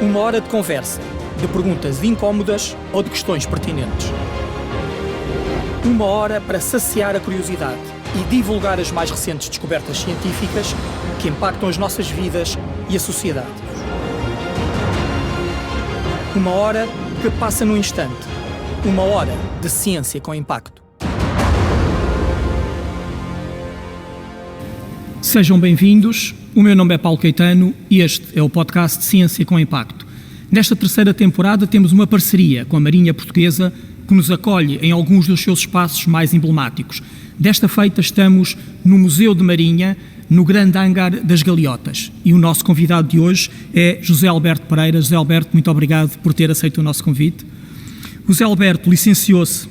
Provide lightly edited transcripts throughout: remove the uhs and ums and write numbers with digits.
Uma hora de conversa, de perguntas incómodas ou de questões pertinentes. Uma hora para saciar a curiosidade e divulgar as mais recentes descobertas científicas que impactam as nossas vidas e a sociedade. Uma hora que passa num instante. Uma hora de ciência com impacto. Sejam bem-vindos, o meu nome é Paulo Caetano e este é o podcast de Ciência com Impacto. Nesta terceira temporada temos uma parceria com a Marinha Portuguesa que nos acolhe em alguns dos seus espaços mais emblemáticos. Desta feita estamos no Museu de Marinha, no grande hangar das Galeotas. E o nosso convidado de hoje é José Alberto Pereira. José Alberto, muito obrigado por ter aceito o nosso convite. José Alberto licenciou-se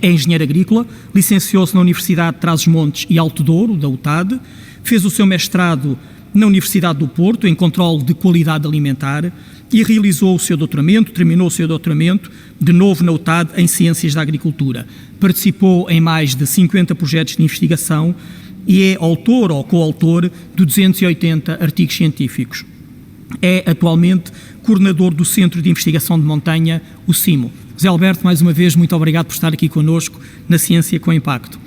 em Engenheiro Agrícola, licenciou-se na Universidade de Trás-os-Montes e Alto Douro, da UTAD, fez o seu mestrado na Universidade do Porto, em controle de qualidade alimentar, e realizou o seu doutoramento, terminou o seu doutoramento, de novo na UTAD, em Ciências da Agricultura. Participou em mais de 50 projetos de investigação e é autor ou coautor de 280 artigos científicos. É atualmente coordenador do Centro de Investigação de Montanha, o CIMO. José Alberto, mais uma vez, muito obrigado por estar aqui connosco na Ciência com Impacto.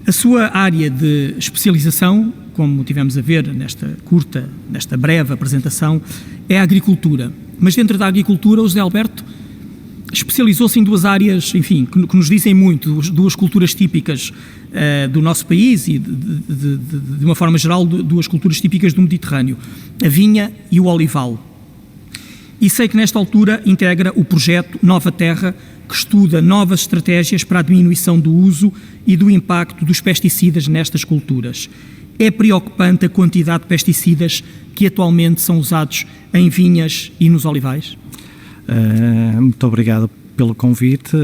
A sua área de especialização, como tivemos a ver nesta breve apresentação, é a agricultura. Mas dentro da agricultura, o José Alberto especializou-se em duas áreas, enfim, que nos dizem muito, duas culturas típicas do nosso país e, de uma forma geral, duas culturas típicas do Mediterrâneo, a vinha e o olival. E sei que nesta altura integra o projeto Nova Terra, que estuda novas estratégias para a diminuição do uso e do impacto dos pesticidas nestas culturas. É preocupante a quantidade de pesticidas que atualmente são usados em vinhas e nos olivais? Muito obrigado pelo convite.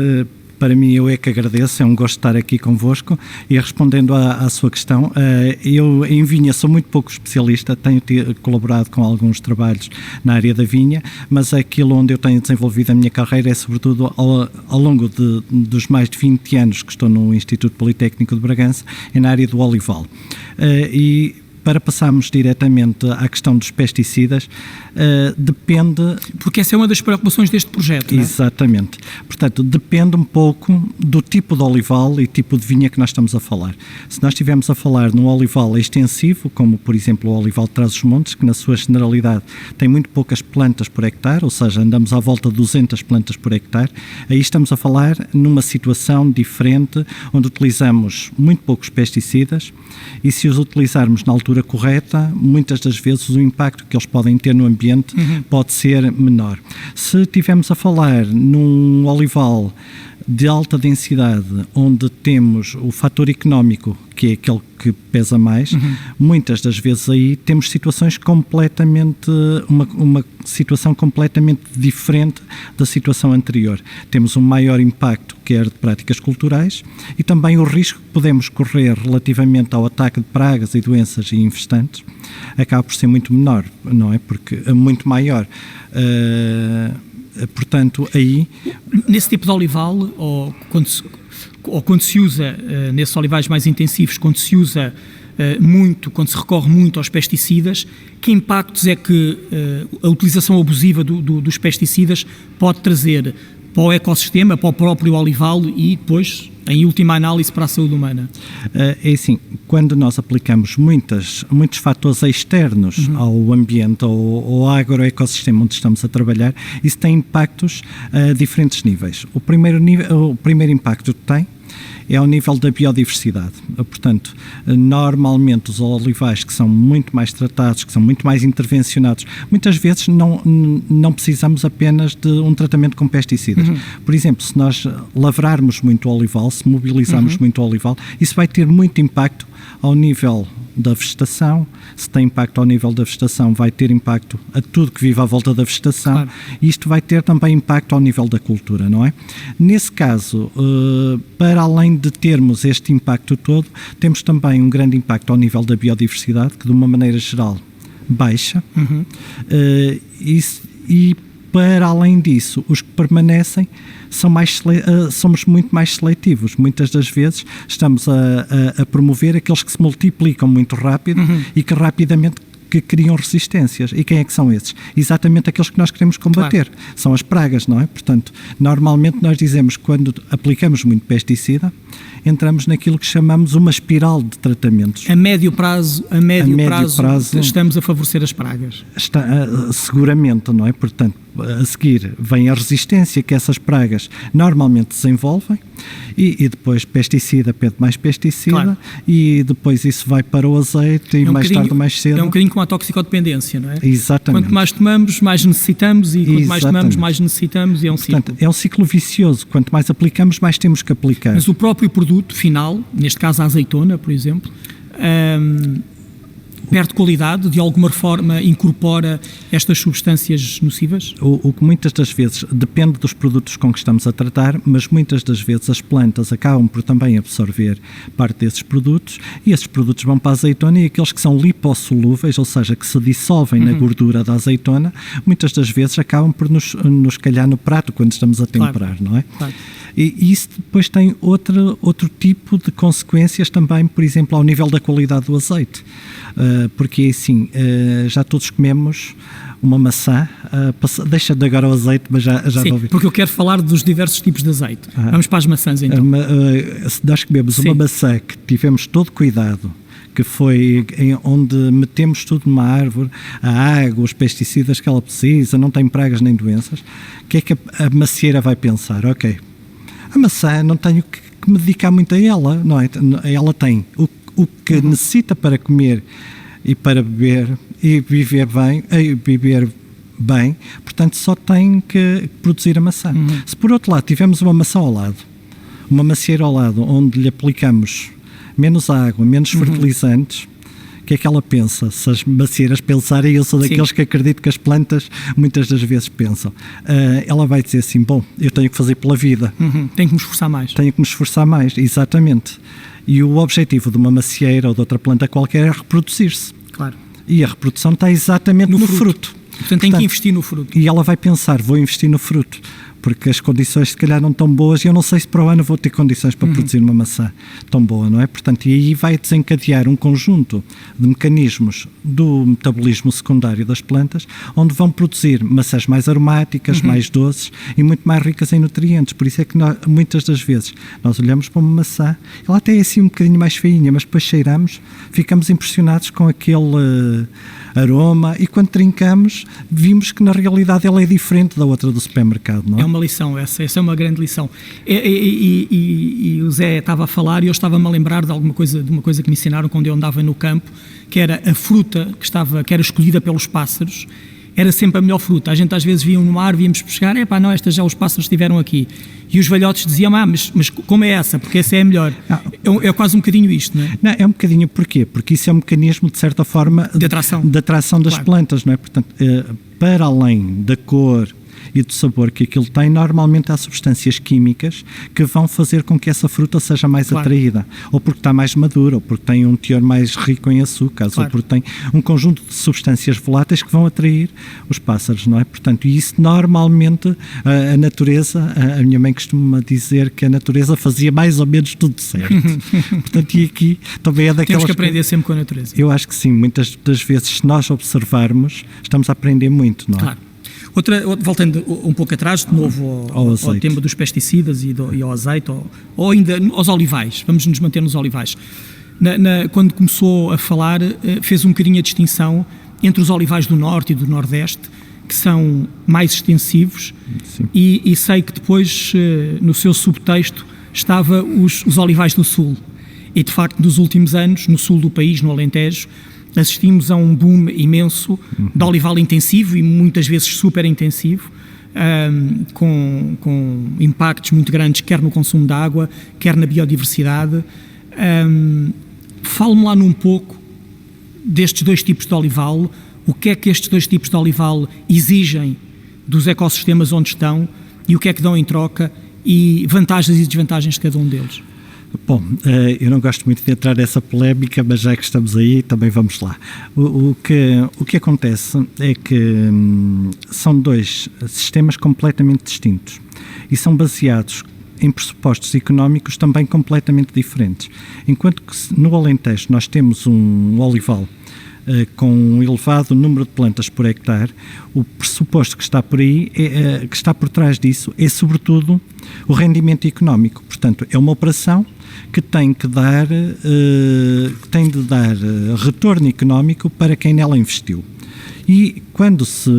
Para mim, eu é que agradeço, é um gosto estar aqui convosco. E respondendo à sua questão, eu em vinha sou muito pouco especialista, tenho colaborado com alguns trabalhos na área da vinha, mas aquilo onde eu tenho desenvolvido a minha carreira é sobretudo ao longo dos mais de 20 anos que estou no Instituto Politécnico de Bragança, é na área do olival. Para passarmos diretamente à questão dos pesticidas, depende... Porque essa é uma das preocupações deste projeto, não é? Exatamente. Portanto, depende um pouco do tipo de olival e tipo de vinha que nós estamos a falar. Se nós estivermos a falar num olival extensivo, como por exemplo o olival de Trás-os-Montes, que na sua generalidade tem muito poucas plantas por hectare, ou seja, andamos à volta de 200 plantas por hectare, aí estamos a falar numa situação diferente, onde utilizamos muito poucos pesticidas e se os utilizarmos na altura correta, muitas das vezes o impacto que eles podem ter no ambiente pode ser menor. Se estivermos a falar num olival de alta densidade, onde temos o fator económico, que é aquele que pesa mais, muitas das vezes aí temos situações completamente, uma situação completamente diferente da situação anterior. Temos um maior impacto, quer de práticas culturais, e também o risco que podemos correr relativamente ao ataque de pragas e doenças e infestantes acaba por ser muito menor, não é? Porque é muito maior. Portanto, aí... Nesse tipo de olival, ou quando se usa, nesses olivais mais intensivos, quando se usa muito, quando se recorre muito aos pesticidas, que impactos é que a utilização abusiva dos pesticidas pode trazer para o ecossistema, para o próprio olival e depois, em última análise, para a saúde humana? É assim, quando nós aplicamos muitos fatores externos ao ambiente ou ao agroecossistema onde estamos a trabalhar, isso tem impactos a diferentes níveis. O primeiro impacto que tem é ao nível da biodiversidade. Portanto, normalmente os olivais que são muito mais tratados, que são muito mais intervencionados, muitas vezes não precisamos apenas de um tratamento com pesticidas. Por exemplo, se nós lavrarmos muito o olival, se mobilizarmos muito o olival, isso vai ter muito impacto ao nível da vegetação. Se tem impacto ao nível da vegetação, vai ter impacto a tudo que vive à volta da vegetação. Claro. E isto vai ter também impacto ao nível da cultura, não é? Nesse caso, para além de termos este impacto todo, temos também um grande impacto ao nível da biodiversidade, que de uma maneira geral baixa. E para além disso, os que permanecem somos muito mais seletivos. Muitas das vezes estamos a promover aqueles que se multiplicam muito rápido e que rapidamente que criam resistências. E quem é que são esses? Exatamente aqueles que nós queremos combater. Claro. São as pragas, não é? Portanto, normalmente nós dizemos que quando aplicamos muito pesticida, entramos naquilo que chamamos uma espiral de tratamentos. A médio prazo estamos a favorecer as pragas. Seguramente, não é? Portanto, a seguir vem a resistência que essas pragas normalmente desenvolvem e depois pesticida pede mais pesticida, claro. E depois isso vai para o azeite e mais tarde ou mais cedo. É um bocadinho como a toxicodependência, não é? Exatamente. Quanto mais tomamos, mais necessitamos e quanto mais tomamos, mais necessitamos e é um ciclo. Portanto, é um ciclo vicioso. Quanto mais aplicamos, mais temos que aplicar. Mas o próprio produto final, neste caso a azeitona, por exemplo, perde qualidade, de alguma forma incorpora estas substâncias nocivas? O que muitas das vezes depende dos produtos com que estamos a tratar, mas muitas das vezes as plantas acabam por também absorver parte desses produtos e esses produtos vão para a azeitona e aqueles que são lipossolúveis, ou seja, que se dissolvem na gordura da azeitona, muitas das vezes acabam por nos calhar no prato quando estamos a temperar, claro. Não é? Claro. E isso depois tem outro tipo de consequências também, por exemplo, ao nível da qualidade do azeite. Porque assim, já todos comemos uma maçã, deixa de agora o azeite, mas já Sim, vou ver. Porque eu quero falar dos diversos tipos de azeite. Vamos para as maçãs então. Se nós comemos uma maçã que tivemos todo cuidado, que foi onde metemos tudo numa árvore, a água, os pesticidas que ela precisa, não tem pragas nem doenças, o que é que a macieira vai pensar? Ok, a maçã não tenho que me dedicar muito a ela, não é? Ela tem o que necessita para comer e para beber e viver bem, portanto só tem que produzir a maçã. Se por outro lado tivermos uma maçã ao lado, uma macieira ao lado, onde lhe aplicamos menos água, menos fertilizantes, o que é que ela pensa? Se as macieiras pensarem, eu sou daqueles que acredito que as plantas muitas das vezes pensam. Ela vai dizer assim, bom, eu tenho que fazer pela vida. Tenho que me esforçar mais. Tenho que me esforçar mais, exatamente. E o objetivo de uma macieira ou de outra planta qualquer é reproduzir-se. Claro. E a reprodução está exatamente no fruto. Portanto, tem que investir no fruto. E ela vai pensar, vou investir no fruto, porque as condições se calhar não estão boas e eu não sei se para o ano vou ter condições para produzir uma maçã tão boa, não é? Portanto, e aí vai desencadear um conjunto de mecanismos do metabolismo secundário das plantas, onde vão produzir maçãs mais aromáticas, mais doces e muito mais ricas em nutrientes. Por isso é que muitas das vezes nós olhamos para uma maçã, ela até é assim um bocadinho mais feinha, mas depois cheiramos, ficamos impressionados com aquele aroma e quando trincamos vimos que na realidade ela é diferente da outra do supermercado, não é? É uma lição, essa é uma grande lição. E o Zé estava a falar e eu estava-me a lembrar de uma coisa que me ensinaram quando eu andava no campo, que era a fruta que era escolhida pelos pássaros, era sempre a melhor fruta. A gente às vezes via no ar, víamos pescar, não, esta já os pássaros estiveram aqui. E os velhotes diziam, mas como é essa? Porque essa é a melhor. É quase um bocadinho isto, não é? Não, é um bocadinho porquê? Porque isso é um mecanismo, de certa forma, de atração das plantas, não é? Portanto, para além da cor e do sabor que aquilo tem, normalmente há substâncias químicas que vão fazer com que essa fruta seja mais atraída, ou porque está mais madura, ou porque tem um teor mais rico em açúcares, ou porque tem um conjunto de substâncias voláteis que vão atrair os pássaros, não é? Portanto, e isso normalmente a natureza, a minha mãe costuma dizer que a natureza fazia mais ou menos tudo certo. Portanto, e aqui também é daquelas... Temos que aprender sempre com a natureza. Eu acho que sim, muitas das vezes, se nós observarmos, estamos a aprender muito, não é? Claro. Voltando um pouco atrás, de novo ao tema dos pesticidas e ao azeite, ou ainda aos olivais, vamos nos manter nos olivais. Quando começou a falar, fez um bocadinho a distinção entre os olivais do Norte e do Nordeste, que são mais extensivos, e sei que depois, no seu subtexto, estava os olivais do Sul. E, de facto, nos últimos anos, no sul do país, no Alentejo, assistimos a um boom imenso de olival intensivo e muitas vezes super intensivo, com impactos muito grandes, quer no consumo de água, quer na biodiversidade. Fale-me lá num pouco destes dois tipos de olival, o que é que estes dois tipos de olival exigem dos ecossistemas onde estão e o que é que dão em troca e vantagens e desvantagens de cada um deles. Bom, eu não gosto muito de entrar nessa polémica, mas já que estamos aí, também vamos lá. O que acontece é que são dois sistemas completamente distintos e são baseados em pressupostos económicos também completamente diferentes. Enquanto que no Alentejo nós temos um olival com um elevado número de plantas por hectare, o pressuposto que está por aí, que está por trás disso, é sobretudo o rendimento económico. Portanto, é uma operação que tem de dar retorno económico para quem nela investiu. E quando se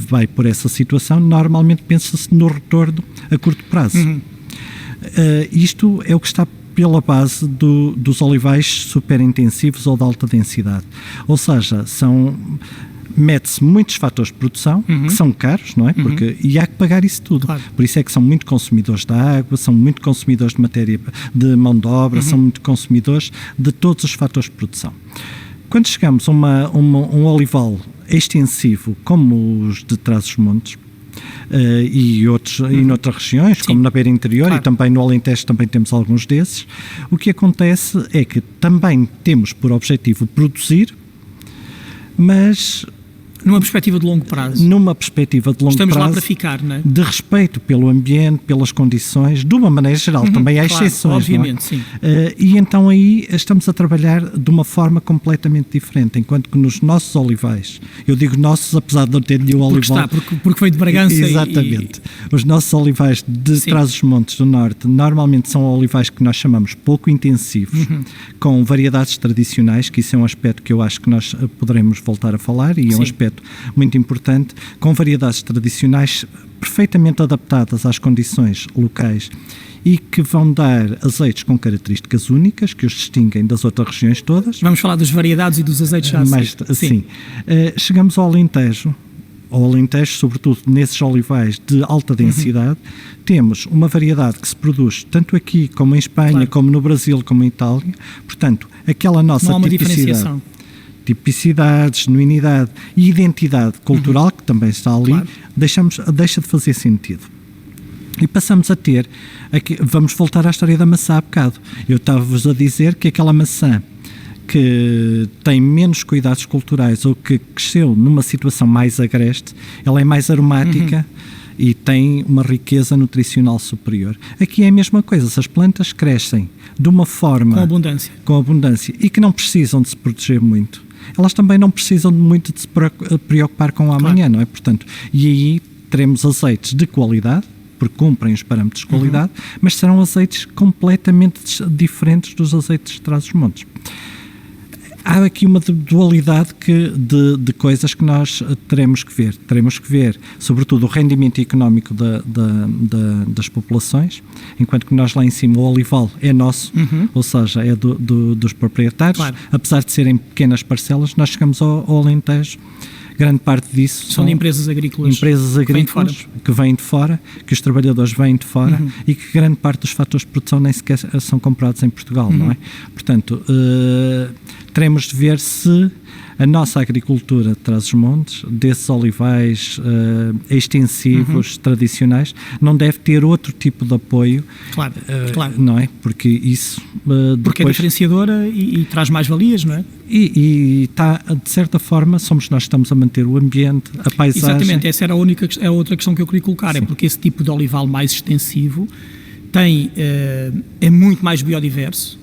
vai por essa situação, normalmente pensa-se no retorno a curto prazo. Isto é o que está pela base dos olivais superintensivos ou de alta densidade. Ou seja, mete-se muitos fatores de produção, que são caros, não é? E há que pagar isso tudo. Claro. Por isso é que são muito consumidores de água, são muito consumidores de mão de obra, são muito consumidores de todos os fatores de produção. Quando chegamos a um olival extensivo como os de Trás-os-Montes, e noutras regiões, sim, como na beira interior, claro, e também no Alentejo também temos alguns desses, o que acontece é que também temos por objetivo produzir, mas numa perspectiva de longo prazo. Estamos lá para ficar, não é? De respeito pelo ambiente, pelas condições, de uma maneira geral. Também há exceções, obviamente, não é? Sim. E então aí estamos a trabalhar de uma forma completamente diferente, enquanto que nos nossos olivais, eu digo nossos apesar de não ter nenhum olival... Porque foi de Bragança. Exatamente. Os nossos olivais de Trás-os-Montes do Norte normalmente são olivais que nós chamamos pouco intensivos, com variedades tradicionais, que isso é um aspecto que eu acho que nós poderemos voltar a falar, e é um aspecto muito importante, com variedades tradicionais perfeitamente adaptadas às condições locais e que vão dar azeites com características únicas, que os distinguem das outras regiões todas. Vamos falar das variedades e dos azeites já. Sim. Chegamos ao Alentejo, sobretudo nesses olivais de alta densidade, temos uma variedade que se produz tanto aqui como em Espanha, claro, como no Brasil, como em Itália. Portanto, aquela nossa não há uma diferenciação. Tipicidade, genuinidade e identidade cultural, que também está ali, claro, deixa de fazer sentido. E passamos a ter, vamos voltar à história da maçã há bocado. Eu estava-vos a dizer que aquela maçã que tem menos cuidados culturais ou que cresceu numa situação mais agreste, ela é mais aromática e tem uma riqueza nutricional superior. Aqui é a mesma coisa, se as plantas crescem de uma forma... Com abundância e que não precisam de se proteger muito, elas também não precisam muito de se preocupar com o amanhã, claro, não é? Portanto, e aí teremos azeites de qualidade, porque cumprem os parâmetros de qualidade, mas serão azeites completamente diferentes dos azeites de Trás-os-Montes. Há aqui uma dualidade de coisas que nós teremos que ver. Teremos que ver, sobretudo, o rendimento económico das populações, enquanto que nós lá em cima, o olival é nosso, ou seja, é dos proprietários. Claro. Apesar de serem pequenas parcelas, nós chegamos ao Alentejo. Grande parte disso são de empresas agrícolas que vêm de fora, que os trabalhadores vêm de fora e que grande parte dos fatores de produção nem sequer são comprados em Portugal, não é? Portanto, teremos de ver se a nossa agricultura de Trás-os-Montes, desses olivais extensivos, tradicionais, não deve ter outro tipo de apoio, claro. Não é? Porque isso... porque é diferenciadora e traz mais valias, não é? E está, de certa forma, somos nós que estamos a manter o ambiente, a paisagem... Exatamente, essa era a outra questão que eu queria colocar, é porque esse tipo de olival mais extensivo é muito mais biodiverso,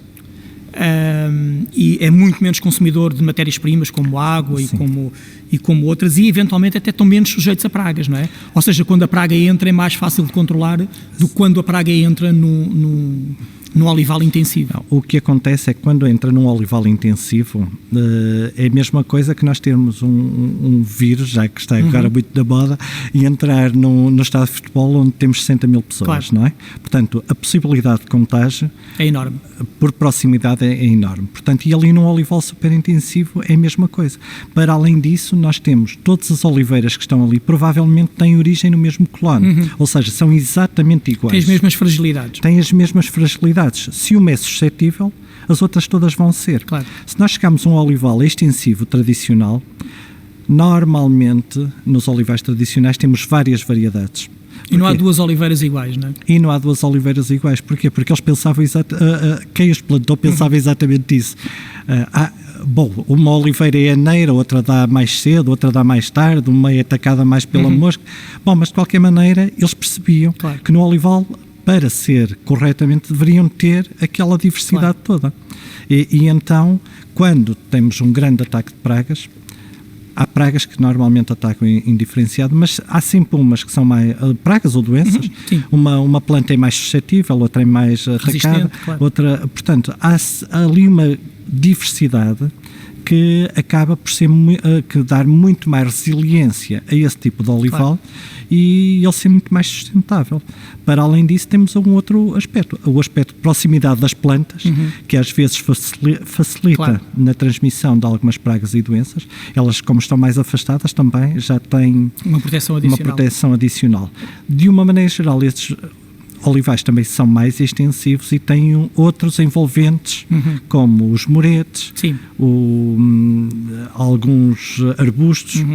e é muito menos consumidor de matérias-primas como água e como outras, e eventualmente até estão menos sujeitos a pragas, não é? Ou seja, quando a praga entra é mais fácil de controlar do que quando a praga entra num olival intensivo. Não, o que acontece é que quando entra num olival intensivo é a mesma coisa que nós termos um vírus, já que está agora muito na moda, e entrar no estádio de futebol onde temos 60 mil pessoas, claro, não é? Portanto, a possibilidade de contágio é enorme. Por proximidade é enorme. Portanto, e ali num olival super intensivo é a mesma coisa. Para além disso, nós temos todas as oliveiras que estão ali, provavelmente têm origem no mesmo colono, ou seja, são exatamente iguais. Têm as mesmas fragilidades. Se uma é suscetível, as outras todas vão ser. Claro. Se nós chegarmos a um olival extensivo tradicional, normalmente nos olivais tradicionais temos várias variedades. E não há duas oliveiras iguais, não é? E não há duas oliveiras iguais. Porquê? Porque eles pensavam quem os plantou pensava exatamente isso. Uma oliveira é aneira, outra dá mais cedo, outra dá mais tarde, uma é atacada mais pela mosca. Mas de qualquer maneira eles percebiam, claro, que no olival, para ser corretamente, deveriam ter aquela diversidade, claro, toda. E então, quando temos um grande ataque de pragas, há pragas que normalmente atacam indiferenciado, mas há sempre umas que são mais pragas ou doenças. Uma planta é mais suscetível, outra é mais atacada, claro. outra, portanto, há ali uma diversidade que acaba por ser que dar muito mais resiliência a esse tipo de olival, e ele ser muito mais sustentável. Para além disso, temos um outro aspecto, o aspecto de proximidade das plantas, que às vezes facilita na transmissão de algumas pragas e doenças. Elas, como estão mais afastadas, também já têm uma proteção adicional. De uma maneira geral, estes olivais também são mais extensivos e têm outros envolventes, como os muretes, alguns arbustos,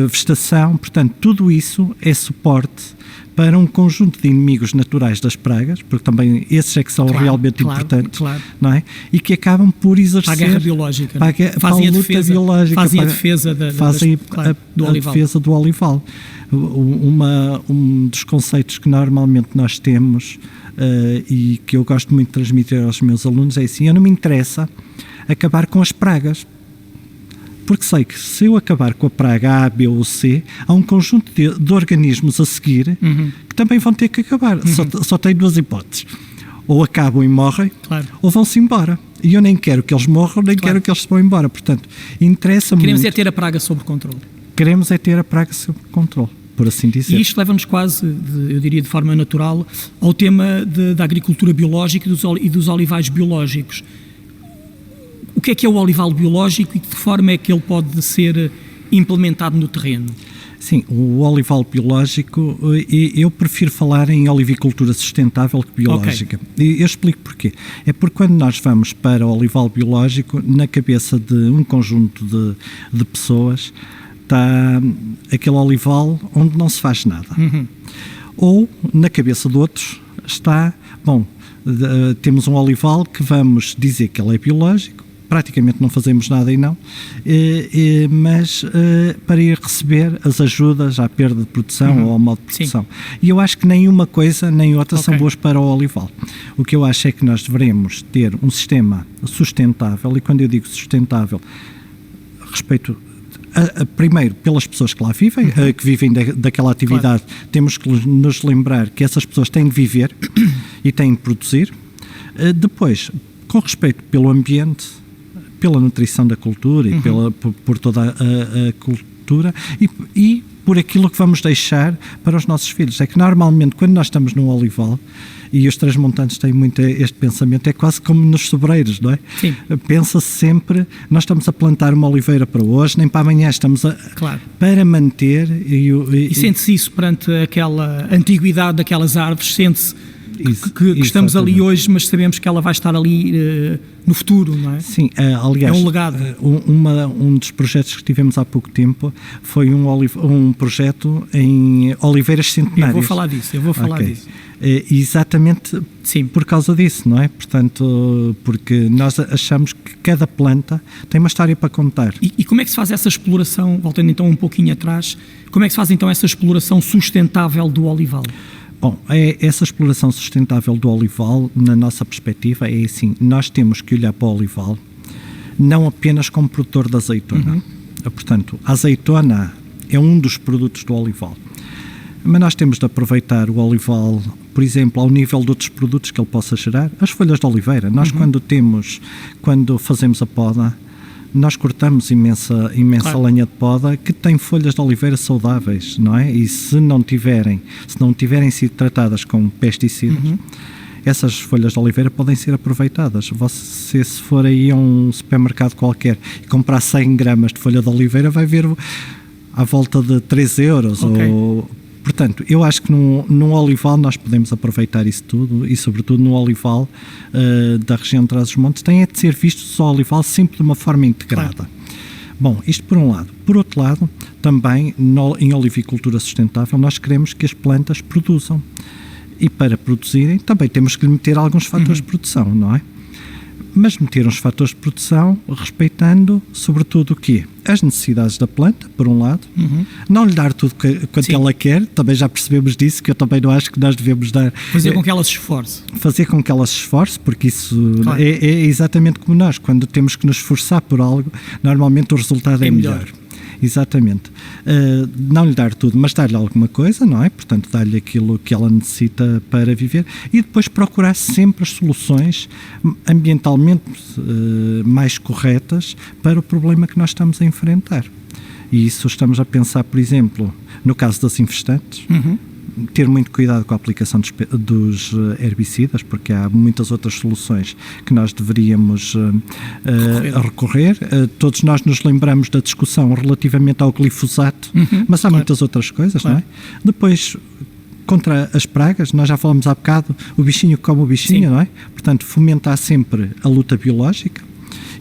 vegetação. Portanto, tudo isso é suporte para um conjunto de inimigos naturais das pragas, porque também esses é que são realmente importantes, não é? E que acabam por exercer... Para a guerra biológica. Fazem a luta biológica. Fazem a defesa do defesa do olival. Um dos conceitos que normalmente nós temos e que eu gosto muito de transmitir aos meus alunos é assim: eu não me interessa acabar com as pragas, porque sei que se eu acabar com a praga A, B ou C, há um conjunto de organismos a seguir que também vão ter que acabar. Só tem duas hipóteses: ou acabam e morrem, ou vão-se embora. E eu nem quero que eles morram, nem quero que eles se vão embora. Portanto, interessa-me muito. Queremos é ter a praga sob controle. Queremos é ter a praga sob controle, por assim dizer. E isto leva-nos quase, eu diria de forma natural, ao tema da agricultura biológica e dos olivais biológicos. O que é o olival biológico e de que forma é que ele pode ser implementado no terreno? Sim, o olival biológico, eu prefiro falar em olivicultura sustentável que biológica. E eu explico porquê. É porque quando nós vamos para o olival biológico, na cabeça de um conjunto de pessoas está aquele olival onde não se faz nada. Ou, na cabeça de outros, está, temos um olival que vamos dizer que ele é biológico, praticamente não fazemos nada mas para ir receber as ajudas à perda de produção ou ao modo de produção. E eu acho que nem uma coisa nem outra são boas para o olival. O que eu acho é que nós devemos ter um sistema sustentável, e quando eu digo sustentável, respeito primeiro pelas pessoas que lá vivem, que vivem daquela atividade. Temos que nos lembrar que essas pessoas têm de viver e têm de produzir. Depois, com respeito pelo ambiente, pela nutrição da cultura e por toda a cultura e por aquilo que vamos deixar para os nossos filhos. É que normalmente quando nós estamos num olival, e os transmontantes têm muito este pensamento, é quase como nos sobreiros, não é? Pensa-se sempre, nós estamos a plantar uma oliveira para hoje, nem para amanhã, estamos para manter... E sente-se isso perante aquela antiguidade daquelas árvores, sente-se que estamos ali hoje, mas sabemos que ela vai estar ali no futuro, não é? Sim, aliás, é um legado. Um dos projetos que tivemos há pouco tempo foi um projeto em oliveiras centenárias. Eu vou falar disso. Exatamente por causa disso, não é? Portanto, porque nós achamos que cada planta tem uma história para contar. E como é que se faz essa exploração, voltando então um pouquinho atrás, como é que se faz então essa exploração sustentável do olival? Bom, essa exploração sustentável do olival, na nossa perspectiva, é assim: nós temos que olhar para o olival não apenas como produtor de azeitona. Portanto, a azeitona é um dos produtos do olival. Mas nós temos de aproveitar o olival, por exemplo, ao nível de outros produtos que ele possa gerar. As folhas de oliveira. Nós quando fazemos a poda, nós cortamos imensa lenha de poda que tem folhas de oliveira saudáveis, não é? E se não tiverem sido tratadas com pesticidas, essas folhas de oliveira podem ser aproveitadas. Você, se for aí a um supermercado qualquer e comprar 100 gramas de folha de oliveira, vai ver à volta de 3 euros. Portanto, eu acho que num olival nós podemos aproveitar isso tudo, e sobretudo no olival da região de Trás-os-Montes tem de ser visto o olival sempre de uma forma integrada. Bom, isto por um lado. Por outro lado, também em olivicultura sustentável nós queremos que as plantas produzam, e para produzirem também temos que lhe meter alguns fatores de produção, não é? mas meter uns fatores de produção respeitando, sobretudo, o quê? As necessidades da planta, por um lado, não lhe dar tudo quanto ela quer, também já percebemos disso, que eu também não acho que nós devemos dar... Fazer com que ela se esforce. Fazer com que ela se esforce, porque isso claro. é exatamente como nós, quando temos que nos esforçar por algo, normalmente o resultado é melhor. Exatamente. Não lhe dar tudo, mas dar-lhe alguma coisa, não é? Portanto, dar-lhe aquilo que ela necessita para viver e depois procurar sempre as soluções ambientalmente mais corretas para o problema que nós estamos a enfrentar. E isso estamos a pensar, por exemplo, no caso das infestantes, ter muito cuidado com a aplicação dos herbicidas, porque há muitas outras soluções que nós deveríamos recorrer. Todos nós nos lembramos da discussão relativamente ao glifosato, mas há muitas outras coisas, não é? Depois, contra as pragas, nós já falamos há bocado, o bichinho come o bichinho, não é? Portanto, fomentar sempre a luta biológica.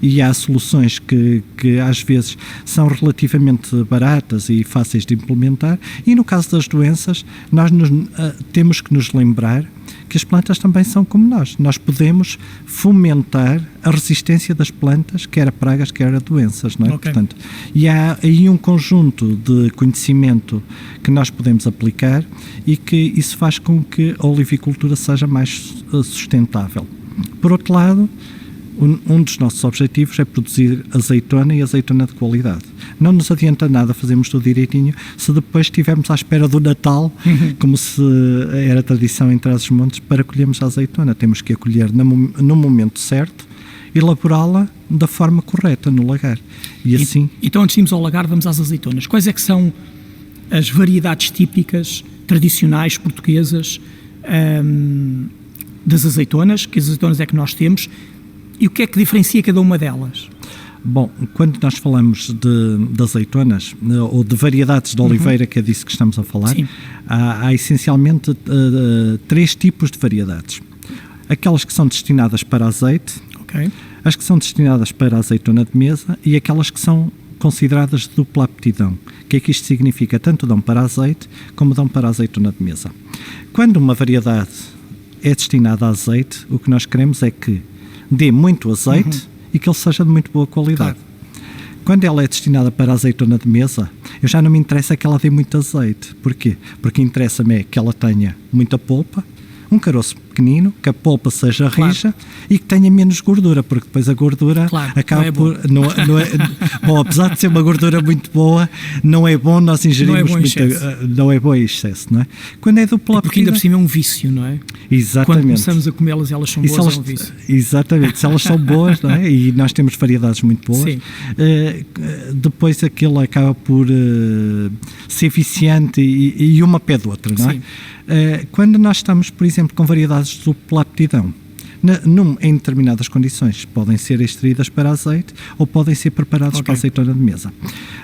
E há soluções que às vezes são relativamente baratas e fáceis de implementar, e no caso das doenças nós temos que nos lembrar que as plantas também são como nós podemos fomentar a resistência das plantas, quer a pragas, quer a doenças, não é? Okay. Portanto, e há aí um conjunto de conhecimento que nós podemos aplicar e que isso faz com que a olivicultura seja mais sustentável. Por outro lado, um dos nossos objetivos é produzir azeitona e azeitona de qualidade. Não nos adianta nada fazermos tudo direitinho se depois estivermos à espera do Natal, como se era tradição em Trás-os-Montes, para colhermos a azeitona. Temos que a colher no momento certo e elaborá-la da forma correta no lagar. E assim... Então, antes de irmos ao lagar, vamos às azeitonas. Quais é que são as variedades típicas, tradicionais, portuguesas, das azeitonas? Que azeitonas é que nós temos? E o que é que diferencia cada uma delas? Bom, quando nós falamos de azeitonas ou de variedades de oliveira, que é disso que estamos a falar, há essencialmente 3 tipos de variedades. Aquelas que são destinadas para azeite, as que são destinadas para azeitona de mesa e aquelas que são consideradas de dupla aptidão. O que é que isto significa? Tanto dão para azeite como dão para azeitona de mesa. Quando uma variedade é destinada a azeite, o que nós queremos é que dê muito azeite e que ele seja de muito boa qualidade. Claro. Quando ela é destinada para a azeitona de mesa, eu já não me interessa que ela dê muito azeite. Porquê? Porque interessa-me é que ela tenha muita polpa, um caroço pequenino, que a polpa seja rija e que tenha menos gordura, porque depois a gordura acaba por... Bom, apesar de ser uma gordura muito boa, não é bom nós ingerirmos não é bom em excesso, não é? Quando é dupla porque ainda por cima é um vício, não é? Exatamente. Quando começamos a comê-las, elas são boas, é um vício. Exatamente, se elas são boas, não é? E nós temos variedades muito boas, depois aquilo acaba por ser viciante e uma pé de outra, não é? Quando nós estamos, por exemplo, com variedades de dupla aptidão, em determinadas condições, podem ser extraídas para azeite ou podem ser preparadas para azeitona de mesa.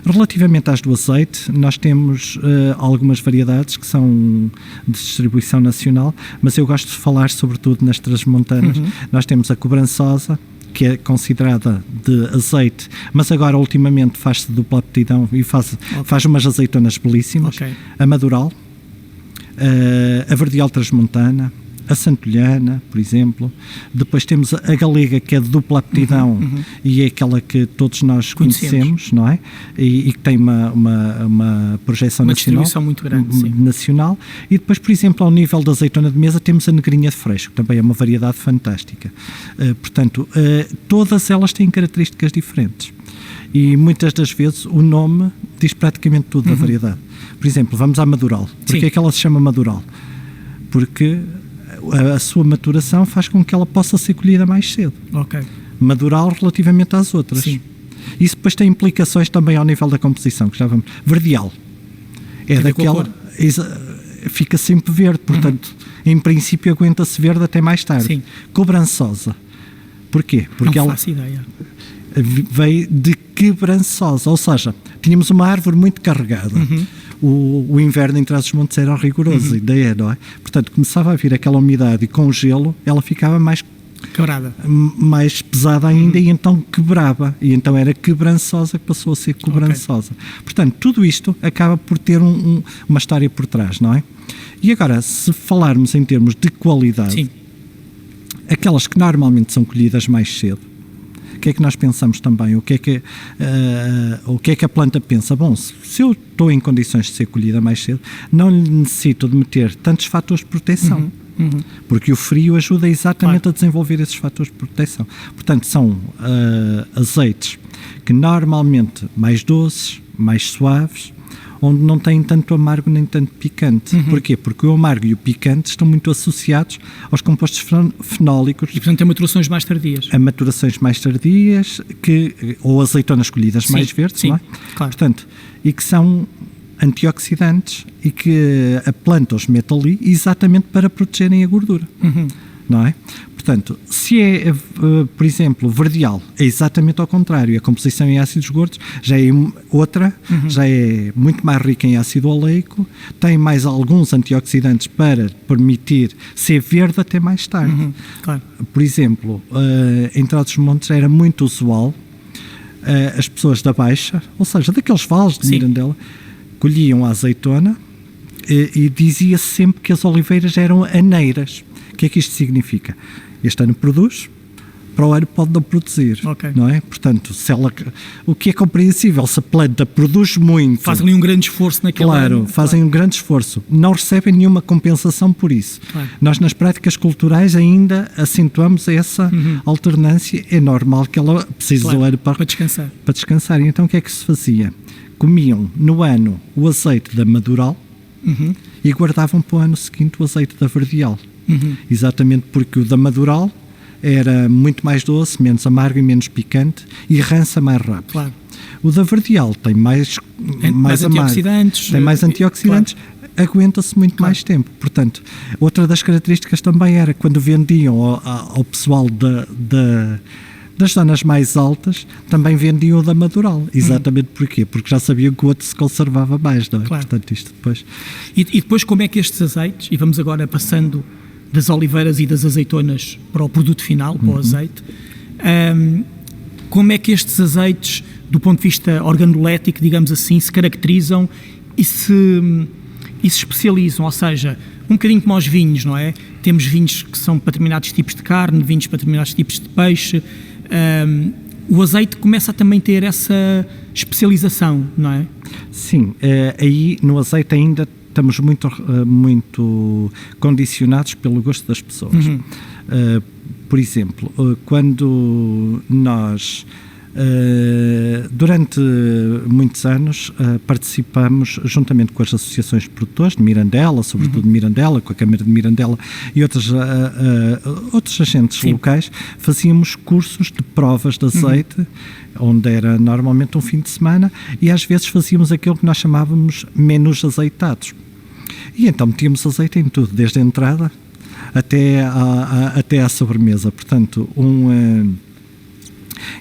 Relativamente às do azeite, nós temos algumas variedades que são de distribuição nacional, mas eu gosto de falar sobretudo nas transmontanas. Nós temos a cobrançosa, que é considerada de azeite, mas agora ultimamente faz-se de dupla aptidão e faz umas azeitonas belíssimas. A madural, a verdeal transmontana, a santolhana, por exemplo. Depois temos a galega, que é de dupla aptidão e é aquela que todos nós conhecemos, não é? E que tem uma projeção uma nacional. Distribuição muito grande, nacional. E depois, por exemplo, ao nível da azeitona de mesa, temos a negrinha de fresco, também é uma variedade fantástica. Portanto, todas elas têm características diferentes. E muitas das vezes o nome diz praticamente tudo da variedade. Por exemplo, vamos à madural. Porquê é que ela se chama madural? Porque a sua maturação faz com que ela possa ser colhida mais cedo. Madural relativamente às outras. Isso depois tem implicações também ao nível da composição, que já vamos. Verdeal. É daquela... Fica sempre verde, portanto, em princípio aguenta-se verde até mais tarde. Cobrançosa. Porquê? Porque não faço ideia. Veio de quebrançosa, ou seja, tínhamos uma árvore muito carregada. O inverno em Trás-os-Montes era rigoroso, ainda é, não é? Portanto, começava a vir aquela umidade e com o gelo ela ficava mais quebrada, mais pesada ainda e então quebrava. E então era quebrançosa que passou a ser cobrançosa. Portanto, tudo isto acaba por ter uma história por trás, não é? E agora, se falarmos em termos de qualidade, aquelas que normalmente são colhidas mais cedo, o que é que nós pensamos também? O que é que a planta pensa? Bom, se eu estou em condições de ser colhida mais cedo, não necessito de meter tantos fatores de proteção. Porque o frio ajuda exatamente a desenvolver esses fatores de proteção. Portanto, são azeites que normalmente mais doces, mais suaves, onde não têm tanto amargo nem tanto picante. Porquê? Porque o amargo e o picante estão muito associados aos compostos fenólicos. E, portanto, tem maturações mais tardias. A maturações mais tardias, ou azeitonas colhidas mais verdes, não é? Claro. Portanto, e que são antioxidantes e que a planta os mete ali exatamente para protegerem a gordura. Não é? Portanto, se é, por exemplo, verdeal, é exatamente ao contrário. A composição em ácidos gordos já é outra, já é muito mais rica em ácido oleico, tem mais alguns antioxidantes para permitir ser verde até mais tarde. Claro. Por exemplo, em Trás-os-Montes era muito usual as pessoas da Baixa, ou seja, daqueles vales de Mirandela, colhiam a azeitona e dizia-se sempre que as oliveiras eram aneiras. O que é que isto significa? Este ano produz, para o ano pode não produzir, não é? Portanto, o que é compreensível, se a planta produz muito... Fazem ali um grande esforço naquele ano. Claro, fazem um grande esforço. Não recebem nenhuma compensação por isso. Claro. Nós, nas práticas culturais, ainda acentuamos essa alternância. É normal que ela precise do ano para descansar. Para descansar. E então, o que é que se fazia? Comiam, no ano, o azeite da madural e guardavam para o ano seguinte o azeite da verdeal. Exatamente porque o da madural era muito mais doce, menos amargo e menos picante e rança mais rápido. Claro. O da verdeal tem mais antioxidantes, tem mais antioxidantes, aguenta-se muito mais tempo. Portanto, outra das características também era quando vendiam ao pessoal das zonas mais altas, também vendiam o da madural. Exatamente porquê? Porque já sabiam que o outro se conservava mais, não é? Claro. Portanto, isto depois... E depois como é que estes azeites, e vamos agora passando das oliveiras e das azeitonas para o produto final, para o azeite, como é que estes azeites, do ponto de vista organolético, digamos assim, se caracterizam e se especializam? Ou seja, um bocadinho como aos vinhos, não é? Temos vinhos que são para determinados tipos de carne, vinhos para determinados tipos de peixe. O azeite começa a também ter essa especialização, não é? Sim, aí no azeite ainda estamos muito condicionados pelo gosto das pessoas. Por exemplo, quando nós durante muitos anos participamos juntamente com as associações de produtores de Mirandela, sobretudo de Mirandela, com a Câmara de Mirandela e outros agentes locais, fazíamos cursos de provas de azeite, onde era normalmente um fim de semana, e às vezes fazíamos aquilo que nós chamávamos menus azeitados. E então metíamos azeite em tudo, desde a entrada até à sobremesa. Portanto,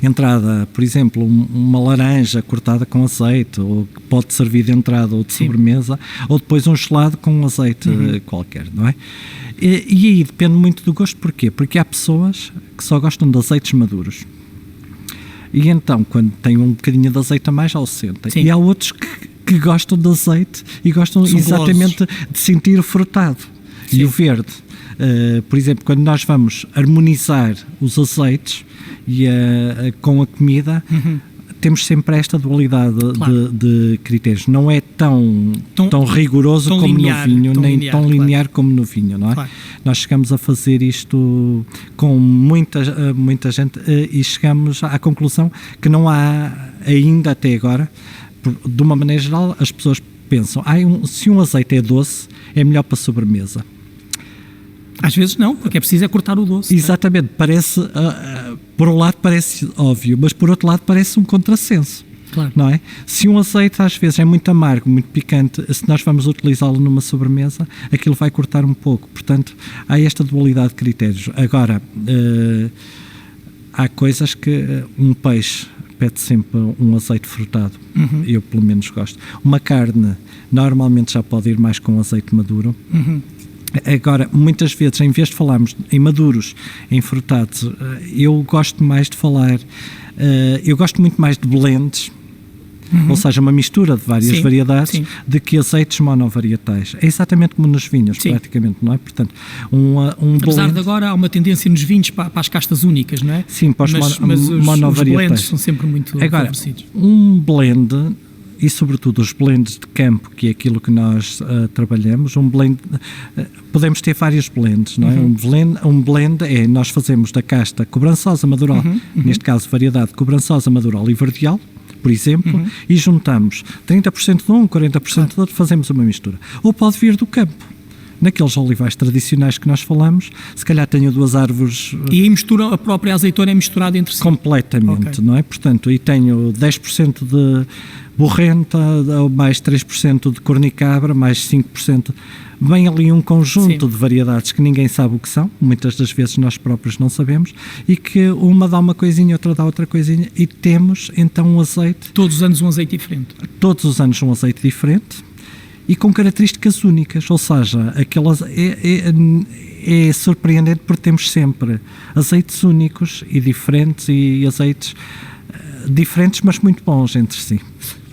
entrada, por exemplo, uma laranja cortada com azeite, ou que pode servir de entrada ou de sobremesa, ou depois um gelado com um azeite qualquer, não é? E aí depende muito do gosto. Porquê? Porque há pessoas que só gostam de azeites maduros. E então, quando tem um bocadinho de azeite a mais, já o sentem. E há outros que gostam de azeite e gostam exatamente de sentir o frutado e o verde. Por exemplo, quando nós vamos harmonizar os azeites com a comida, temos sempre esta dualidade de critérios. Não é tão rigoroso como linear, no vinho, nem tão linear como no vinho, não é? Claro. Nós chegamos a fazer isto com muita gente e chegamos à conclusão que não há ainda até agora, de uma maneira geral, as pessoas pensam, se um azeite é doce, é melhor para sobremesa. Às vezes não, porque é preciso cortar o doce. Exatamente, parece, por um lado parece óbvio, mas por outro lado parece um contrassenso. Claro. Não é? Se um azeite às vezes é muito amargo, muito picante, se nós vamos utilizá-lo numa sobremesa, aquilo vai cortar um pouco. Portanto, há esta dualidade de critérios. Agora, há coisas que um peixe pede sempre um azeite frutado. Eu pelo menos gosto. Uma carne normalmente já pode ir mais com azeite maduro. Agora, muitas vezes, em vez de falarmos em maduros, em frutados, eu gosto mais de falar, eu gosto muito mais de blends ou seja, uma mistura de várias variedades de que azeites monovarietais. É exatamente como nos vinhos, praticamente, não é? Portanto, apesar blend... de agora há uma tendência nos vinhos para as castas únicas, não é? Sim, para os monovarietais. Os blends são sempre muito favorecidos. Um blend, e sobretudo os blends de campo, que é aquilo que nós trabalhamos, um blend, podemos ter vários blends, não é? Um blend é, nós fazemos da casta cobrançosa madural, neste caso variedade cobrançosa madural e verdeal, por exemplo, e juntamos 30% de um, 40% do outro, fazemos uma mistura. Ou pode vir do campo. Naqueles olivais tradicionais que nós falamos, se calhar tenho 2 árvores... E a própria azeitona é misturada entre si? Completamente, não é? Portanto, e tenho 10% de borrenta, mais 3% de cornicabra, mais 5%... Vem ali um conjunto de variedades que ninguém sabe o que são, muitas das vezes nós próprios não sabemos, e que uma dá uma coisinha, outra dá outra coisinha, e temos então um azeite... Todos os anos um azeite diferente? Todos os anos um azeite diferente, e com características únicas, ou seja, aquelas é surpreendente porque temos sempre azeites únicos e diferentes, e azeites diferentes, mas muito bons entre si.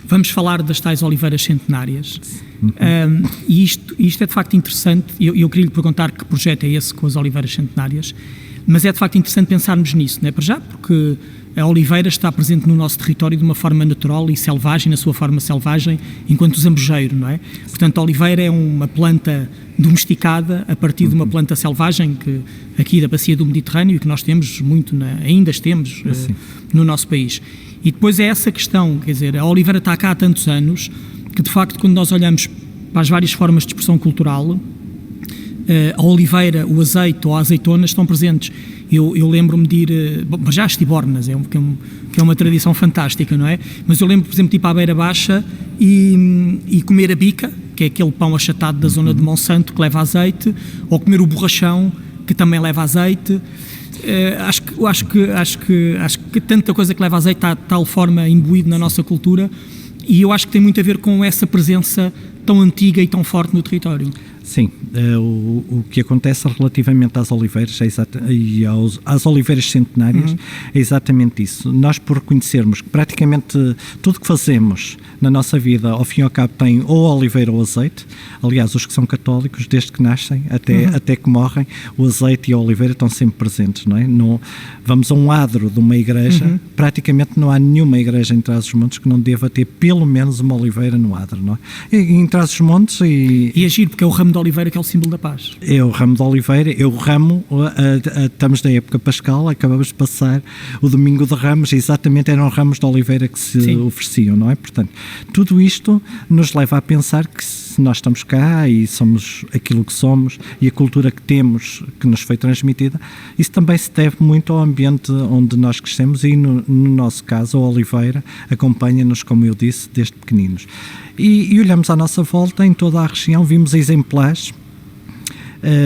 Vamos falar das tais oliveiras centenárias. E isto é de facto interessante. Eu queria lhe perguntar que projeto é esse com as oliveiras centenárias, mas é de facto interessante pensarmos nisso, não é? Para já, porque a oliveira está presente no nosso território de uma forma natural e selvagem, na sua forma selvagem, enquanto o zambujeiro, não é? Portanto, a oliveira é uma planta domesticada a partir de uma planta selvagem que aqui da bacia do Mediterrâneo, e que nós temos muito, ainda temos no nosso país. E depois é essa questão, quer dizer, a oliveira está cá há tantos anos que, de facto, quando nós olhamos para as várias formas de expressão cultural, a oliveira, o azeite ou a azeitona estão presentes. Eu lembro-me de ir, já as tibornas, que é uma tradição fantástica, não é? Mas eu lembro, por exemplo, de ir para a Beira Baixa e comer a bica, que é aquele pão achatado da zona de Monsanto que leva azeite, ou comer o borrachão, que também leva azeite. Acho que tanta coisa que leva azeite está de tal forma imbuído na nossa cultura, e eu acho que tem muito a ver com essa presença tão antiga e tão forte no território. Sim, o que acontece relativamente às oliveiras e às oliveiras centenárias é exatamente isso. Nós, por reconhecermos que praticamente tudo que fazemos na nossa vida, ao fim e ao cabo, tem ou oliveira ou azeite. Aliás, os que são católicos, desde que nascem até que morrem, o azeite e a oliveira estão sempre presentes, não é? Vamos a um adro de uma igreja, praticamente não há nenhuma igreja em Trás-os-Montes que não deva ter pelo menos uma oliveira no adro, não é? E em Trás-os-Montes... E é giro, porque é o ramo de oliveira que é o símbolo da paz. É o ramo de oliveira, é o ramo, estamos na época pascal, acabamos de passar o domingo de Ramos, exatamente eram ramos de oliveira que se ofereciam, não é? Portanto, tudo isto nos leva a pensar que se nós estamos cá e somos aquilo que somos e a cultura que temos, que nos foi transmitida, isso também se deve muito ao ambiente onde nós crescemos e no nosso caso a oliveira acompanha-nos, como eu disse, desde pequeninos. E olhamos à nossa volta, em toda a região, vimos exemplares